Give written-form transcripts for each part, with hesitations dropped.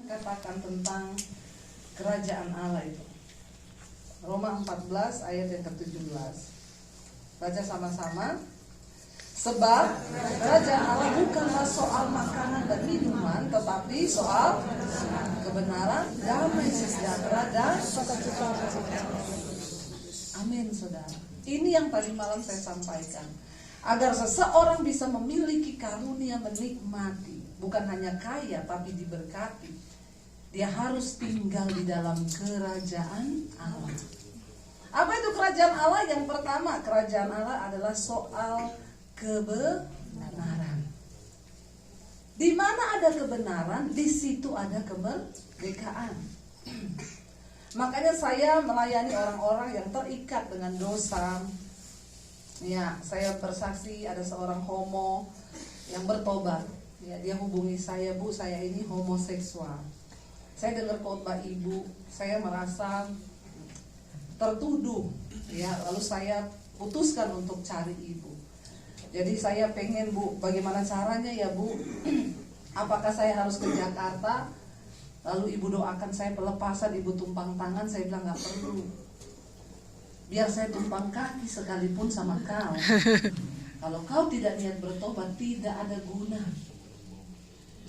katakan tentang kerajaan Allah itu? Roma 14 ayat yang ke-17. Baca sama-sama. Sebab kerajaan Allah bukanlah soal makanan dan minuman, tetapi soal kebenaran, damai sejahtera dan sukacita. Amin, saudara. Ini yang tadi malam saya sampaikan. Agar seseorang bisa memiliki karunia menikmati, bukan hanya kaya tapi diberkati, dia harus tinggal di dalam kerajaan Allah. Apa itu kerajaan Allah? Yang pertama, kerajaan Allah adalah soal kebenaran. Di mana ada kebenaran, di situ ada kemerdekaan. Makanya saya melayani orang-orang yang terikat dengan dosa. Ya, saya bersaksi ada seorang homo yang bertobat. Ya, dia hubungi saya, Bu, saya ini homoseksual. Saya dengar khotbah Ibu, saya merasa tertuduh. Ya, lalu saya putuskan untuk cari Ibu. Jadi saya pengen, Bu, bagaimana caranya ya, Bu? Apakah saya harus ke Jakarta? Lalu Ibu doakan saya pelepasan, Ibu tumpang tangan. Saya bilang gak perlu. Biar saya tumpang kaki sekalipun sama kau. Kalau kau tidak niat bertobat, tidak ada guna.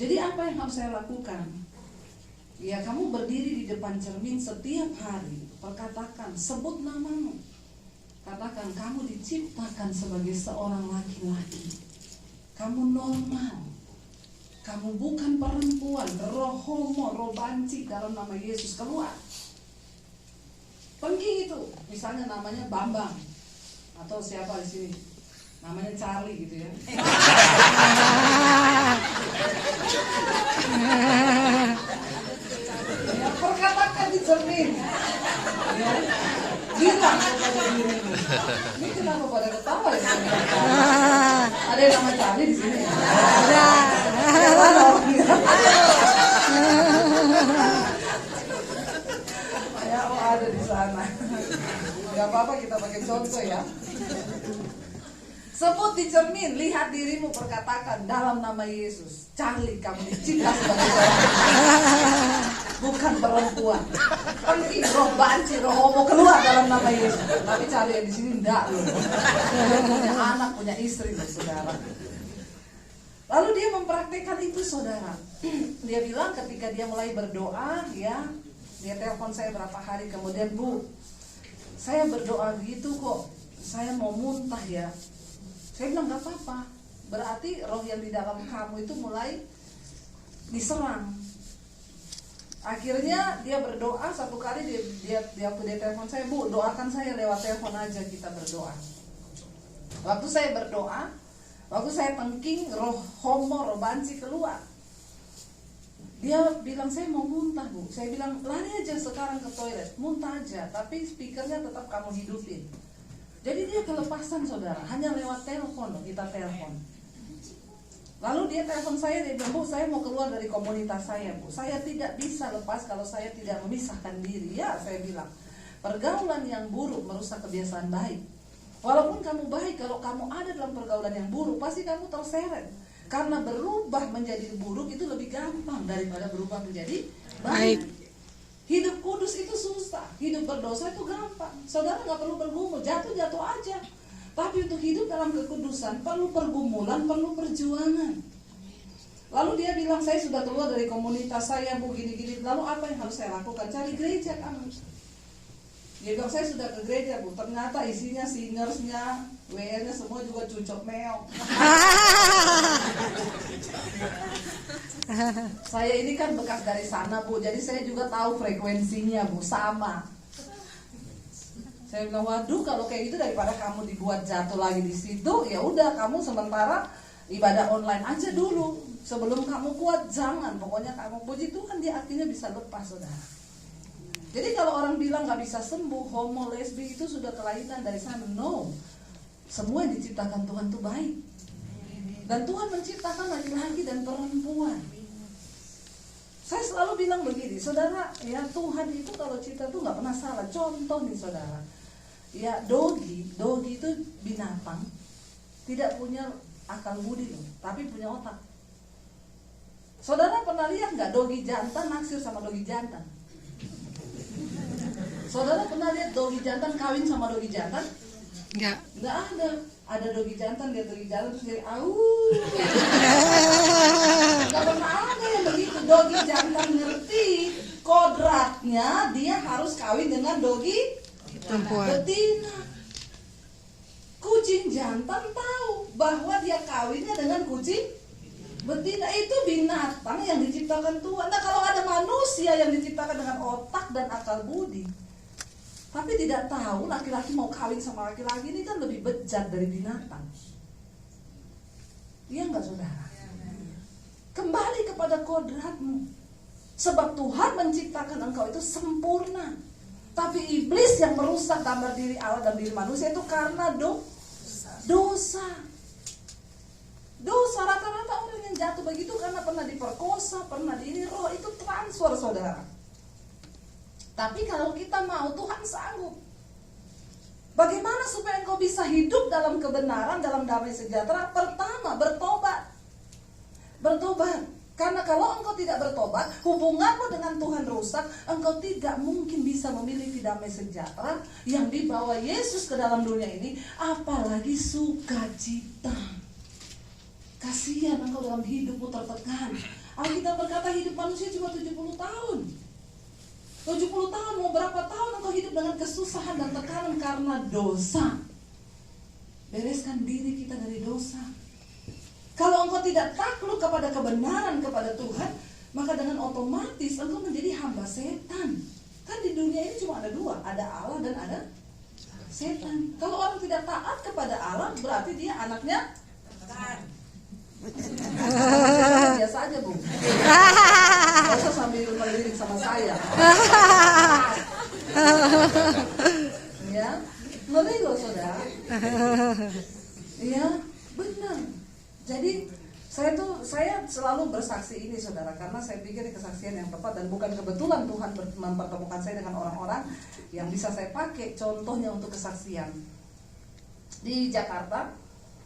Jadi apa yang harus saya lakukan? Ya, kamu berdiri di depan cermin setiap hari. Perkatakan, sebut namamu. Katakan, kamu diciptakan sebagai seorang laki-laki. Kamu normal. Kamu bukan perempuan. Roh homo, roh banci, dalam nama Yesus keluar. Pergi itu. Misalnya namanya Bambang. Atau siapa di sini? Namanya Charlie gitu ya. Ya, perkatakan di cermin. Ya. Bilang kepada dirimu. Ini kenapa pada ketawa ya? Ada yang nama Charlie di sini? Ada. Ya, oh ada di sana. Gak apa-apa, kita pakai contoh ya. Sebut di cermin, lihat dirimu, perkatakan dalam nama Yesus. Charlie, kamu dicipta sebagai seorang bukan perempuan. Pergi roh banci, roh homo keluar dalam nama Yesus. Tapi Charlie yang di sini enggak loh. Dia punya anak, punya istri loh, saudara. Lalu dia mempraktikkan itu, saudara. Dia bilang ketika dia mulai berdoa, ya, dia telepon saya berapa hari kemudian, Bu, saya berdoa gitu kok, saya mau muntah ya. Saya bilang gak apa-apa, berarti roh yang di dalam kamu itu mulai diserang. Akhirnya dia berdoa satu kali, dia telepon saya, Bu, doakan saya lewat telepon aja, kita berdoa. Waktu saya berdoa, waktu saya tengking, roh homo, roh banci keluar. Dia bilang, saya mau muntah, Bu. Saya bilang, lari aja sekarang ke toilet, muntah aja, tapi speakernya tetap kamu hidupin. Jadi dia kelepasan, saudara, hanya lewat telepon, kita telepon. Lalu dia telepon saya, dia bilang, Bu, saya mau keluar dari komunitas saya, Bu. Saya tidak bisa lepas kalau saya tidak memisahkan diri. Ya, saya bilang, pergaulan yang buruk merusak kebiasaan baik. Walaupun kamu baik, kalau kamu ada dalam pergaulan yang buruk, pasti kamu terseret. Karena berubah menjadi buruk itu lebih gampang daripada berubah menjadi baik. Hidup kudus itu susah, hidup berdosa itu gampang. Saudara gak perlu bergumul, jatuh-jatuh aja. Tapi untuk hidup dalam kekudusan perlu pergumulan, perlu perjuangan. Lalu dia bilang, saya sudah keluar dari komunitas saya, Bu, gini-gini. Lalu apa yang harus saya lakukan? Cari gereja kamu. Dia bilang, saya sudah ke gereja, Bu. Ternyata isinya singersnya, WR-nya semua juga cucok meong. Saya ini kan bekas dari sana, Bu. Jadi saya juga tahu frekuensinya, Bu, sama. Saya bilang, waduh, kalau kayak gitu daripada kamu dibuat jatuh lagi di situ, ya udah kamu sementara ibadah online aja dulu. Sebelum kamu kuat, jangan. Pokoknya kamu puji Tuhan, dia artinya bisa lepas, saudara. Jadi kalau orang bilang gak bisa sembuh, homo, lesbi itu sudah kelainan dari sana. No, semua yang diciptakan Tuhan itu baik. Dan Tuhan menciptakan laki-laki dan perempuan. Saya selalu bilang begini, saudara, ya Tuhan itu kalau cipta itu gak pernah salah. Contoh nih, saudara, ya dogi itu binatang, tidak punya akal budi loh, tapi punya otak. Saudara pernah lihat nggak dogi jantan naksir sama dogi jantan? Saudara pernah lihat dogi jantan kawin sama dogi jantan? Enggak. Nggak ada. Ada dogi jantan, dia dogi jantan terus jadi nggak pernah ada yang begitu. Dogi jantan ngerti kodratnya, dia harus kawin dengan dogi Perempuan. betina. Kucing jantan tahu bahwa dia kawinnya dengan kucing betina. Itu binatang yang diciptakan Tuhan. Nah, kalau ada manusia yang diciptakan dengan otak dan akal budi, tapi tidak tahu laki-laki mau kawin sama laki-laki, ini kan lebih bejat dari binatang. Iya enggak, saudara? Kembali kepada kodratmu. Sebab Tuhan menciptakan engkau itu sempurna. Tapi iblis yang merusak gambar diri Allah dan diri manusia itu karena dosa. Dosa, rata-rata orang yang jatuh begitu karena pernah diperkosa, pernah ini, roh itu transfer, saudara. Tapi kalau kita mau, Tuhan sanggup. Bagaimana supaya engkau bisa hidup dalam kebenaran, dalam damai sejahtera? Pertama, bertobat. Bertobat. Karena kalau engkau tidak bertobat, hubunganmu dengan Tuhan rusak, engkau tidak mungkin bisa memiliki damai sejahtera yang dibawa Yesus ke dalam dunia ini, apalagi sukacita. Kasihan engkau dalam hidupmu tertekan. Alkitab berkata hidup manusia cuma 70 tahun. 70 tahun, mau berapa tahun engkau hidup dengan kesusahan dan tekanan karena dosa. Bereskan diri kita dari dosa. Kalau engkau tidak takluk kepada kebenaran, kepada Tuhan, maka dengan otomatis engkau menjadi hamba setan. Kan di dunia ini cuma ada dua, ada Allah dan ada setan. Kalau orang tidak taat kepada Allah, berarti dia anaknya setan. Biasa aja, Bu. Gak usah sambil melirik sama saya. Ya, ngeri loh, saudara. Iya, benar. Jadi saya selalu bersaksi ini, saudara, karena saya pikir ini kesaksian yang tepat dan bukan kebetulan Tuhan mempertemukan saya dengan orang-orang yang bisa saya pakai contohnya untuk kesaksian. Di Jakarta,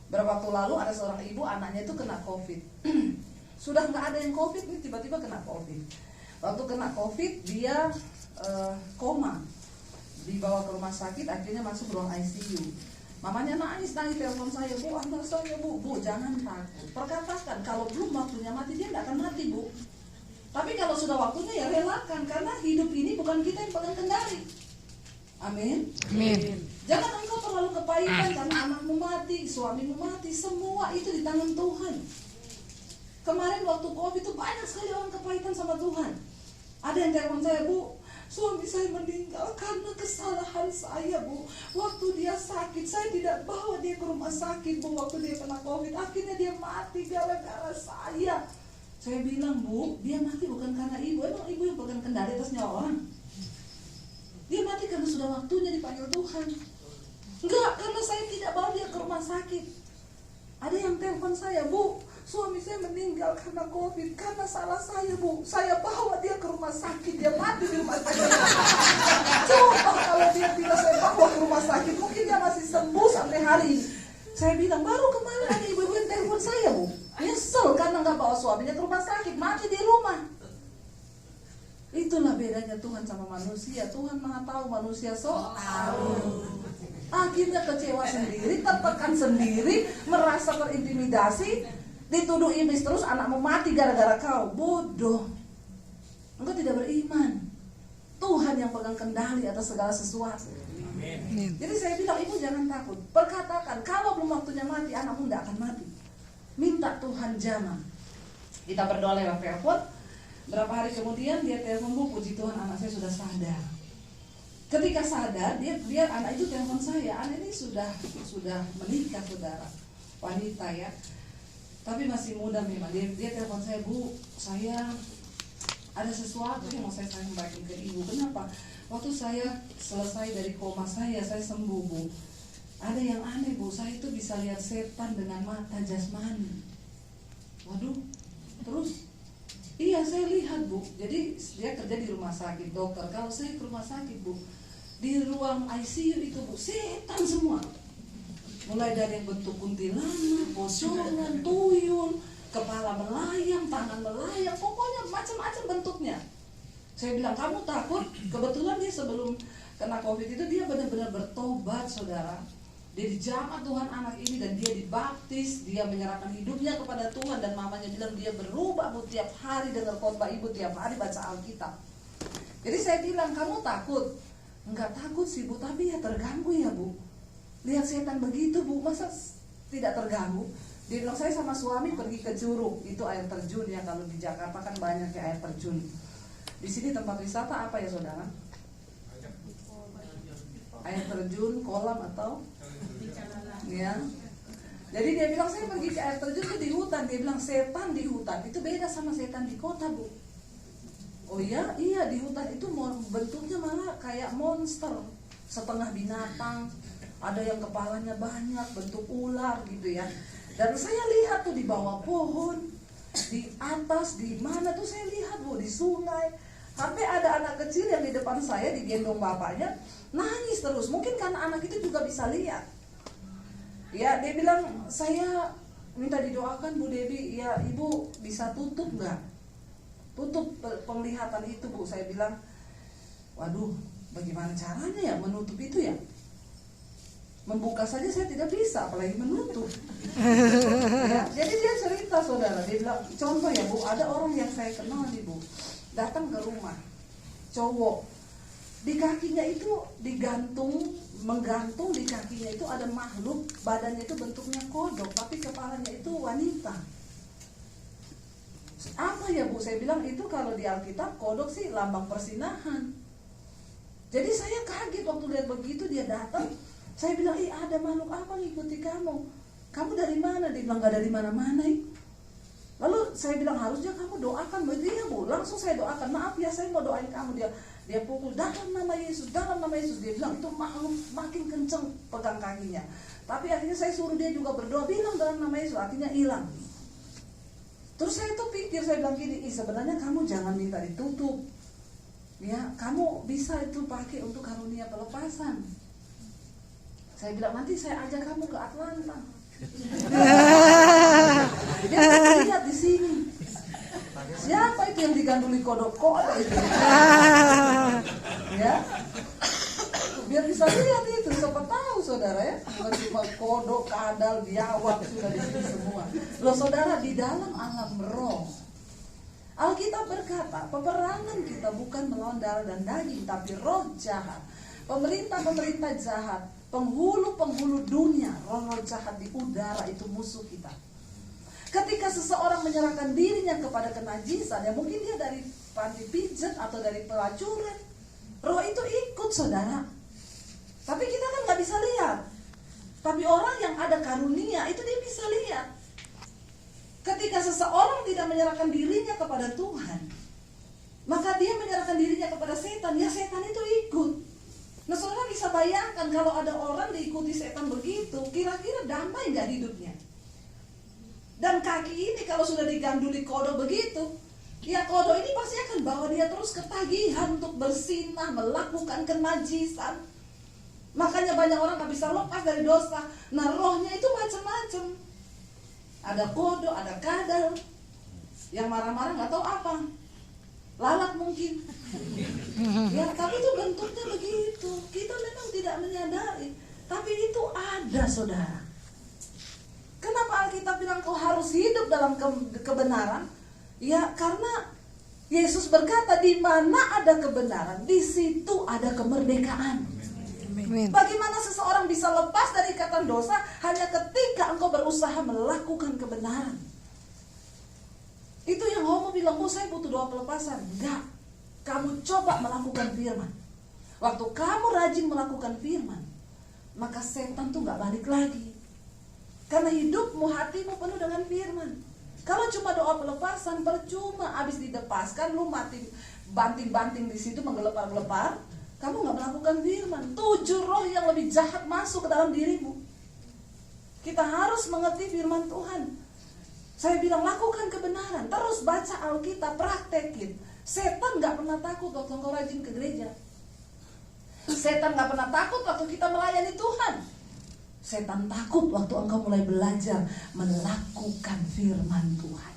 beberapa waktu lalu ada seorang ibu, anaknya itu kena COVID. Sudah nggak ada yang COVID, ini tiba-tiba kena COVID. Waktu kena COVID dia koma, dibawa ke rumah sakit, akhirnya masuk ruang ICU. Mamanya nangis telepon saya, Bu, anak saya, Bu, jangan takut. Perkatakan kalau belum waktunya mati, dia tidak akan mati, Bu. Tapi kalau sudah waktunya ya relakan, karena hidup ini bukan kita yang pegang kendali. Amin. Amin. Jangan engkau terlalu kepahitan karena anakmu mati, suamimu mati, semua itu di tangan Tuhan. Kemarin waktu COVID itu banyak sekali orang kepahitan sama Tuhan. Ada yang telepon saya, Bu, suami saya meninggal karena kesalahan saya, Bu. Waktu dia sakit, saya tidak bawa dia ke rumah sakit, Bu. Waktu dia kena COVID, akhirnya dia mati gara-gara saya. Saya bilang, Bu, dia mati bukan karena ibu. Emang ibu yang pegang kendali atas nyawa orang? Dia mati karena sudah waktunya dipanggil Tuhan. Enggak, karena saya tidak bawa dia ke rumah sakit. Ada yang telepon saya, Bu, suami saya meninggal karena COVID, karena salah saya, Bu. Saya bawa dia ke rumah sakit, dia mati di rumah sakit. Coba kalau dia tidak saya bawa ke rumah sakit, mungkin dia masih sembuh sampai hari ini. Saya bilang, baru kemarin ada ibu-ibu yang telepon saya, Bu. Nyesel karena nggak bawa suaminya ke rumah sakit, mati di rumah. Itulah bedanya Tuhan sama manusia. Tuhan maha tahu, manusia tahu. Akhirnya kecewa sendiri, tertekan sendiri, merasa terintimidasi, dituduh iblis terus, anakmu mati gara-gara kau. Bodoh. Engkau tidak beriman. Tuhan yang pegang kendali atas segala sesuatu. Amin. Jadi saya bilang, ibu jangan takut. Perkatakan, kalau belum waktunya mati, anakmu tidak akan mati. Minta Tuhan jamah. Kita berdoa lewat telepon. Berapa hari kemudian dia telepon, Bu, puji Tuhan anak saya sudah sadar. Ketika sadar, dia anak itu telepon saya. Anak ini sudah menikah, saudara, wanita ya, tapi masih muda memang. Dia telepon saya, Bu, saya ada sesuatu yang mau saya sampaikan ke ibu. Kenapa? Waktu saya selesai dari koma saya sembuh, Bu. Ada yang aneh, Bu, saya itu bisa lihat setan dengan mata jasmani. Waduh, terus iya saya lihat, Bu. Jadi dia kerja di rumah sakit, dokter. Kalau saya ke rumah sakit, Bu, di ruang ICU itu, Bu, setan semua. Mulai dari yang bentuk kuntilanak, pocongan, tuyul, kepala melayang, tangan melayang, pokoknya macam-macam bentuknya. Saya bilang, kamu takut? Kebetulan dia sebelum kena COVID itu dia benar-benar bertobat, saudara. Dia dijamah Tuhan anak ini dan dia dibaptis, dia menyerahkan hidupnya kepada Tuhan, dan mamanya bilang dia berubah, Bu, tiap hari dengar khotbah ibu, tiap hari baca Alkitab. Jadi saya bilang, kamu takut? Enggak takut sih, Bu, tapi ya terganggu ya, Bu. Lihat setan begitu, Bu, masa tidak terganggu? Dia bilang, saya sama suami pergi ke Curug, itu air terjun ya, kalau di Jakarta kan banyak ya air terjun. Di sini tempat wisata apa ya, saudara? Air terjun, kolam atau? Ya. Jadi dia bilang, saya pergi ke air terjun itu di hutan. Dia bilang, setan di hutan itu beda sama setan di kota, Bu. Oh iya, iya, di hutan itu bentuknya malah kayak monster, setengah binatang, ada yang kepalanya banyak, bentuk ular gitu ya. Dan saya lihat tuh di bawah pohon, di atas, di mana tuh saya lihat, Bu, di sungai. Sampai ada anak kecil yang di depan saya digendong bapaknya, nangis terus. Mungkin karena anak itu juga bisa lihat. Ya, dia bilang, saya minta didoakan, Bu Debbie. Ya, Ibu bisa tutup nggak? Tutup penglihatan itu, Bu. Saya bilang, waduh, bagaimana caranya ya menutup itu ya? Membuka saja saya tidak bisa, apalagi menutup. Ya, jadi dia cerita, saudara. Dia bilang, contoh ya, Bu, ada orang yang saya kenal nih, Bu, datang ke rumah, cowok, di kakinya itu menggantung di kakinya itu ada makhluk, badannya itu bentuknya kodok, tapi kepalanya itu wanita. Apa ya, Bu? Saya bilang, itu kalau di Alkitab kodok sih lambang persinahan. Jadi saya kaget waktu lihat begitu, dia datang. Saya bilang, ada makhluk apa ngikuti kamu? Kamu dari mana? Dia bilang, gak dari mana-mana. Lalu saya bilang, harusnya kamu doakan. Dia, Bu, langsung saya doakan. Maaf ya, saya mau doain kamu. Dia pukul, dalam nama Yesus, dalam nama Yesus. Dia bilang, itu makhluk makin kenceng pegang kakinya. Tapi akhirnya saya suruh dia juga berdoa, bilang dalam nama Yesus, artinya hilang. Terus saya tuh pikir, saya bilang gini, sebenarnya kamu jangan minta ditutup. Ya, kamu bisa itu pakai untuk karunia pelepasan. Saya bilang, nanti saya ajak kamu ke Atlanta. Dia lihat di sini. Siapa itu yang diganduli kodok-kodok itu? Ya, biar bisa lihat itu. Siapa tahu, saudara ya, cuma kodok, kadal, biawak sudah di sini semua. Loh, saudara, di dalam alam roh, Alkitab berkata, peperangan kita bukan melawan darah dan daging, tapi roh jahat, pemerintah-pemerintah jahat, penghulu-penghulu dunia, roh-roh jahat di udara, itu musuh kita. Ketika seseorang menyerahkan dirinya kepada kenajisan, ya mungkin dia dari panti pijat atau dari pelacuran, roh itu ikut, saudara. Tapi kita kan gak bisa lihat. Tapi orang yang ada karunia itu dia bisa lihat. Ketika seseorang tidak menyerahkan dirinya kepada Tuhan, maka dia menyerahkan dirinya kepada setan. Ya, setan itu ikut. Nah, saudara bisa bayangkan kalau ada orang diikuti setan begitu, kira-kira damai gak hidupnya? Dan kaki ini kalau sudah diganduli kodok begitu, ya kodok ini pasti akan bawa dia terus ketagihan untuk bersinah, melakukan kenajisan. Makanya banyak orang gak bisa lepas dari dosa. Nah, rohnya itu macam-macam. Ada kodok, ada kadal. Yang marah-marah gak tahu apa, lalat mungkin. Ya, tapi itu bentuknya begitu. Kita memang tidak menyadari, tapi itu ada, saudara. Kenapa Alkitab bilang kau harus hidup dalam kebenaran? Ya, karena Yesus berkata, di mana ada kebenaran, di situ ada kemerdekaan. Amin. Bagaimana seseorang bisa lepas dari ikatan dosa hanya ketika engkau berusaha melakukan kebenaran? Itu yang homo bilang, oh saya butuh doa pelepasan. Enggak, kamu coba melakukan firman. Waktu kamu rajin melakukan firman, maka setan tuh gak balik lagi. Karena hidupmu, hatimu penuh dengan firman. Kalau cuma doa pelepasan, percuma. Habis dilepaskan, lu mati banting-banting di situ, menggelepar-gelepar. Kamu gak melakukan firman. 7 roh yang lebih jahat masuk ke dalam dirimu. Kita harus mengerti firman Tuhan. Saya bilang, lakukan kebenaran. Terus baca Alkitab, praktekin. Setan gak pernah takut waktu engkau rajin ke gereja. Setan gak pernah takut waktu kita melayani Tuhan. Setan takut waktu engkau mulai belajar melakukan firman Tuhan.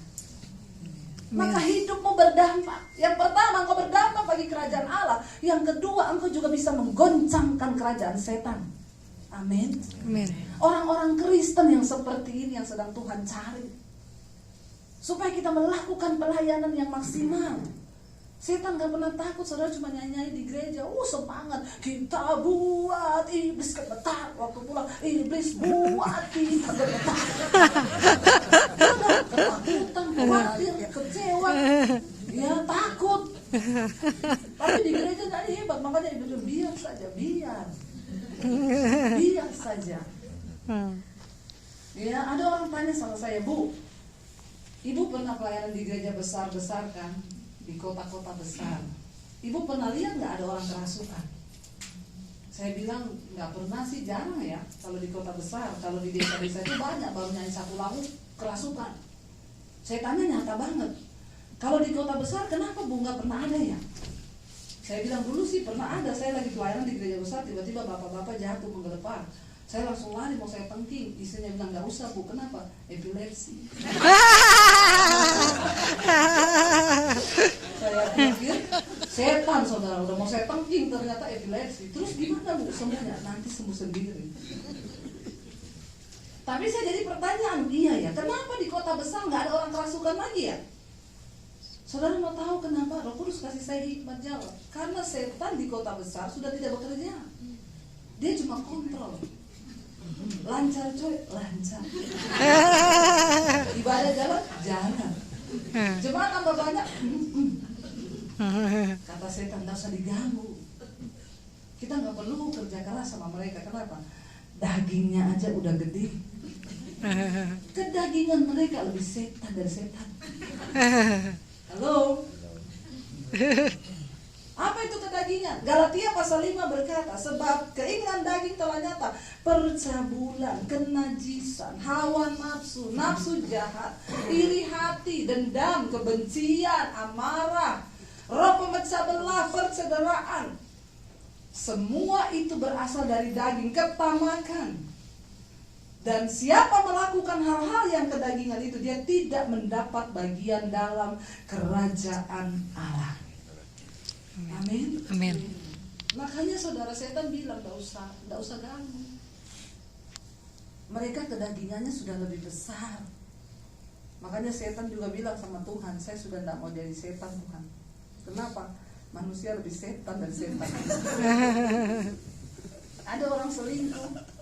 Maka hidupmu berdampak. Yang pertama, engkau berdampak bagi kerajaan Allah. Yang kedua, engkau juga bisa menggoncangkan kerajaan setan. Amin. Amin. Orang-orang Kristen yang seperti ini yang sedang Tuhan cari, supaya kita melakukan pelayanan yang maksimal. Setan gak pernah takut, saudara cuma nyanyi di gereja. Semangat, kita buat iblis gemetar. Waktu pulang, iblis buat kita gemetar. Dia gak ketakutan, khawatir, kecewa, ya takut. Tapi di gereja nyanyi hebat, makanya ibu biar saja, biar saja. Ya, ada orang tanya sama saya, Bu, ibu pernah pelayanan di gereja besar-besar kan? Di kota-kota besar, ibu pernah lihat nggak ada orang kerasukan? Saya bilang nggak pernah sih, jarang ya. Kalau di kota besar, kalau di desa-desa itu banyak, baru nyanyi satu lagu kerasukan. Saya tanya nyata banget. Kalau di kota besar kenapa Bu nggak pernah ada ya? Saya bilang dulu sih pernah ada. Saya lagi pelayanan di gereja besar, tiba-tiba bapak-bapak jatuh menggelepar. Saya langsung lari mau saya tengking. Istrinya bilang nggak usah Bu, kenapa? Epilepsi. Saya pikir setan, saudara, udah mau saya tengking, ternyata epilepsi. Terus gimana Bu sembuhnya? Nanti sembuh sendiri. Tapi saya jadi pertanyaan, iya ya, kenapa di kota besar nggak ada orang kerasukan lagi ya? Saudara mau tahu kenapa? Roh Kudus kasih saya hikmat jawab. Karena setan di kota besar sudah tidak bekerja. Dia cuma kontrol. Lancar coy, lancar. Ibadah jalan. Jemaat tambah banyak. Kata setan, tidak usah diganggu. Kita nggak perlu kerja keras sama mereka. Kenapa? Dagingnya aja udah gede. Kedagingan mereka lebih setan dari setan. Halo? Apa itu kedagingan? Galatia pasal 5 berkata, sebab keinginan daging telah nyata, percabulan, kenajisan, hawa nafsu, nafsu jahat, iri hati, dendam, kebencian, amarah, roh pemecah belah, persaudaraan. Semua itu berasal dari daging, ketamakan. Dan siapa melakukan hal-hal yang kedagingan itu, dia tidak mendapat bagian dalam kerajaan Allah. Amin. Amin. Makanya saudara, setan bilang tidak usah ganggu. Mereka kedagingannya sudah lebih besar. Makanya setan juga bilang sama Tuhan, saya sudah tidak mau jadi setan Tuhan. Kenapa? Manusia lebih setan dari setan. Ada orang selingkuh.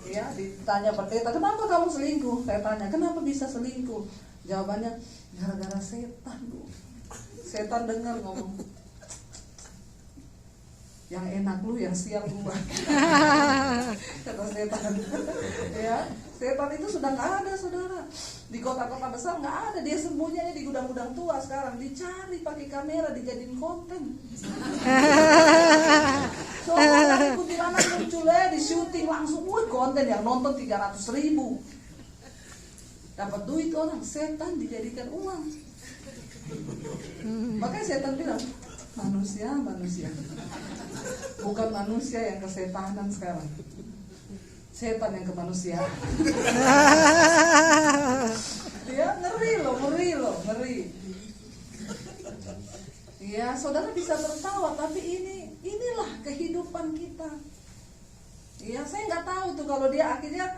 Ya, ditanya pendeta, kenapa kamu selingkuh? Saya tanya, kenapa bisa selingkuh? Jawabannya, gara-gara setan Bu. Setan dengar ngomong, yang enak lu, yang sial gua. Kata setan. Ya, setan itu sudah nggak ada, saudara. Di kota-kota besar nggak ada. Dia sembunyinya di gudang-gudang tua sekarang. Dicari pakai kamera, dijadiin konten. Soalnya dari kuntilanak muncul di syuting langsung, konten yang nonton 300.000. Dapat duit orang, setan dijadikan uang. Makanya setan bilang, manusia, bukan manusia yang kesetanan sekarang, setan yang kemanusiaan. Ya, ngeri. Ya, saudara bisa tertawa, tapi inilah kehidupan kita. Ya, saya nggak tahu tuh kalau dia akhirnya,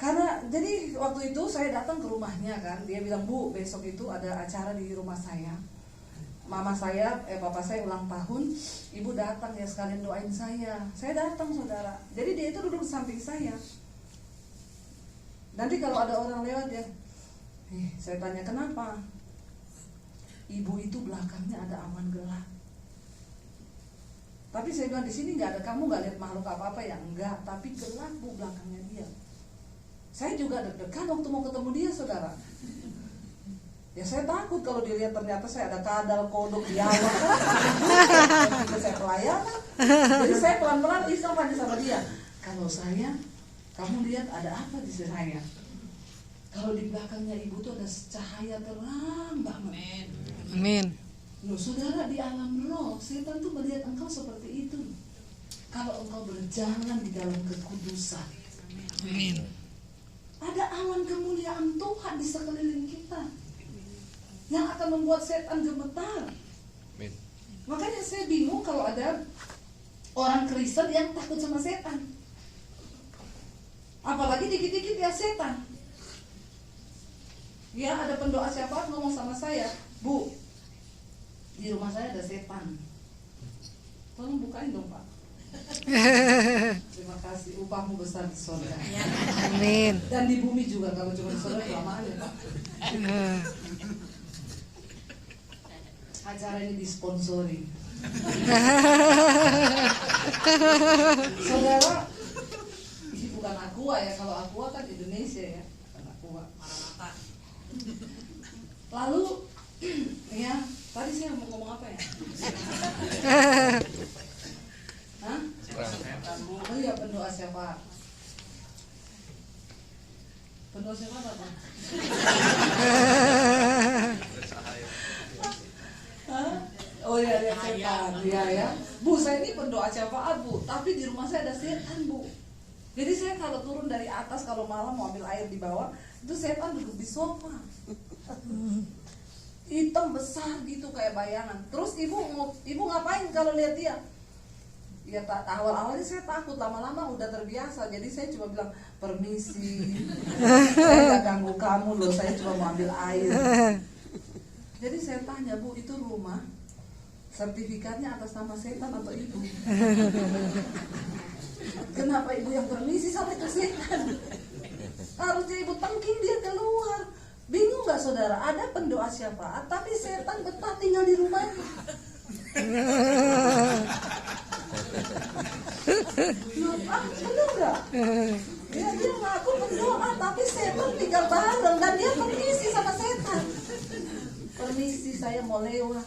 karena jadi waktu itu saya datang ke rumahnya kan, dia bilang, Bu, besok itu ada acara di rumah saya. Mama saya, papa saya ulang tahun, ibu datang ya sekalian doain saya. Saya datang, saudara. Jadi dia itu duduk di samping saya. Nanti kalau ada orang lewat ya, saya tanya kenapa? Ibu itu belakangnya ada awan gelap. Tapi saya bilang di sini nggak ada, kamu nggak lihat makhluk apa-apa ya? Enggak, tapi gelap Bu belakangnya dia. Saya juga deg-degan waktu mau ketemu dia, saudara. Ya saya takut kalau dilihat ternyata saya ada kadal, kodok, biawak. Saya pelayanan. Jadi saya pelan-pelan iseng tanya sama dia, kalau saya, kamu lihat ada apa di saya? Kalau di belakangnya ibu tuh ada cahaya terang banget. Amin. Loh saudara, di alam roh setan tuh melihat engkau seperti itu. Kalau engkau berjalan di dalam kekudusan, Amin. Ada awan kemuliaan Tuhan di sekeliling kita yang akan membuat setan gemetar. Amin. Makanya saya bingung kalau ada orang Kristen yang takut sama setan. Apalagi dikit-dikit ya setan. Ya, ada pendoa siapa ngomong sama saya, Bu, di rumah saya ada setan. Tolong bukain dong, Pak. Terima kasih, upahmu besar saudara. Amin. Dan di bumi juga, kalau cuma saudara kelamaan ya, Pak. Acara ini disponsori. Saudara, ini bukan Aqua ya, kalau Aqua kan Indonesia ya, bukan Aqua. Lalu, ya, tadi saya mau ngomong apa ya? Hah? Oh iya, pendoa siapa? Pendoa siapa apa? Hah? Oh iya, lihat setan. Iya ya. Bu, saya ini pendoa siapa, Bu? Tapi di rumah saya ada setan, Bu. Jadi saya kalau turun dari atas, kalau malam mau ambil air di bawah, itu setan duduk di sofa. Hitam besar gitu kayak bayangan. Terus ibu ngapain kalau lihat dia? Ya awal-awalnya saya takut, lama-lama udah terbiasa. Jadi saya cuma bilang, permisi, saya gak ganggu kamu loh, saya cuma mau ambil air. Jadi saya tanya, Bu, itu rumah sertifikatnya atas nama setan atau ibu? Kenapa ibu yang permisi sama itu setan? Harusnya ibu tangking dia keluar. Bingung gak saudara? Ada pendoa syafaat tapi setan betah tinggal di rumahnya. Bener gak? Ya, dia ngaku pendoa tapi setan tinggal bareng dan dia permisi sama setan. Permisi, saya mau lewat.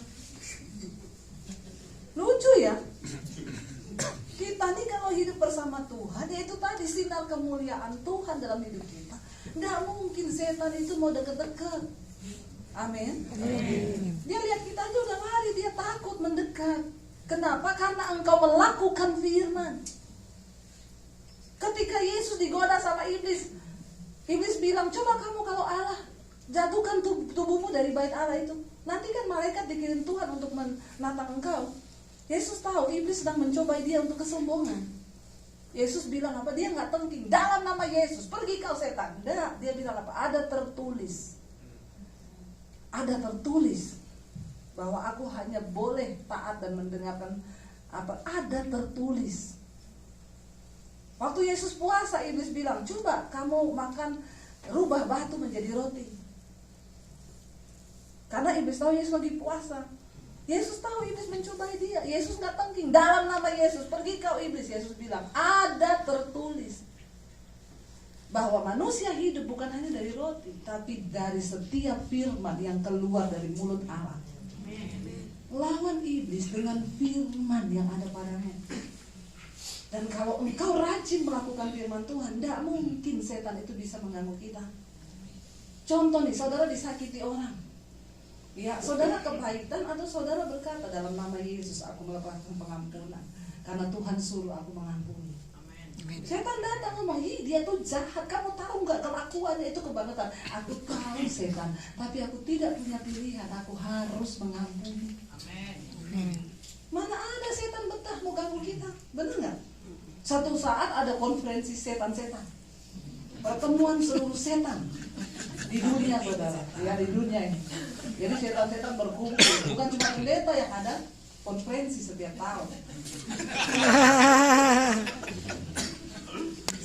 Lucu ya. Kita nih kalau hidup bersama Tuhan, yaitu tadi sinar kemuliaan Tuhan dalam hidup kita, nggak mungkin setan itu mau deket-deket. Amin. Dia lihat kita aja udah lari, dia takut mendekat. Kenapa? Karena engkau melakukan firman. Ketika Yesus digoda sama iblis, iblis bilang, coba kamu kalau Allah jatuhkan tubuhmu dari bait Allah itu, nanti kan malaikat dikirim Tuhan untuk menatang engkau. Yesus tahu iblis sedang mencoba dia untuk kesombongan. Yesus bilang apa? Dia nggak tengking. Dalam nama Yesus, pergi kau setan. Enggak, dia bilang apa? Ada tertulis. Ada tertulis bahwa aku hanya boleh taat dan mendengarkan apa? Ada tertulis. Waktu Yesus puasa, iblis bilang, coba kamu makan, rubah batu menjadi roti. Karena iblis tahu Yesus lagi puasa. Yesus tahu iblis mencobai dia. Yesus nggak tengking. Dalam nama Yesus, pergi kau iblis. Yesus bilang, ada tertulis bahwa manusia hidup bukan hanya dari roti, tapi dari setiap firman yang keluar dari mulut Allah. Lawan iblis dengan firman yang ada padamu. Dan kalau engkau rajin melakukan firman Tuhan, tidak mungkin setan itu bisa mengganggu kita. Contoh nih, saudara disakiti orang. Ya, saudara kebaikan atau saudara berkata dalam nama Yesus aku melakukan pengampunan karena Tuhan suruh aku mengampuni. Amin. Setan datang ngomong, dia tuh jahat. Kamu tahu nggak kelakuannya itu kebangetan? Aku tahu setan, tapi aku tidak punya pilihan. Aku harus mengampuni. Amin. Mana ada setan betah mau ganggu kita? Benar nggak? Satu saat ada konferensi setan-setan, pertemuan seluruh setan di dunia, saudara. Ya, di dunia ini. Jadi setan-setan berkumpul. Bukan cuma pendeta yang ada konferensi setiap tahun.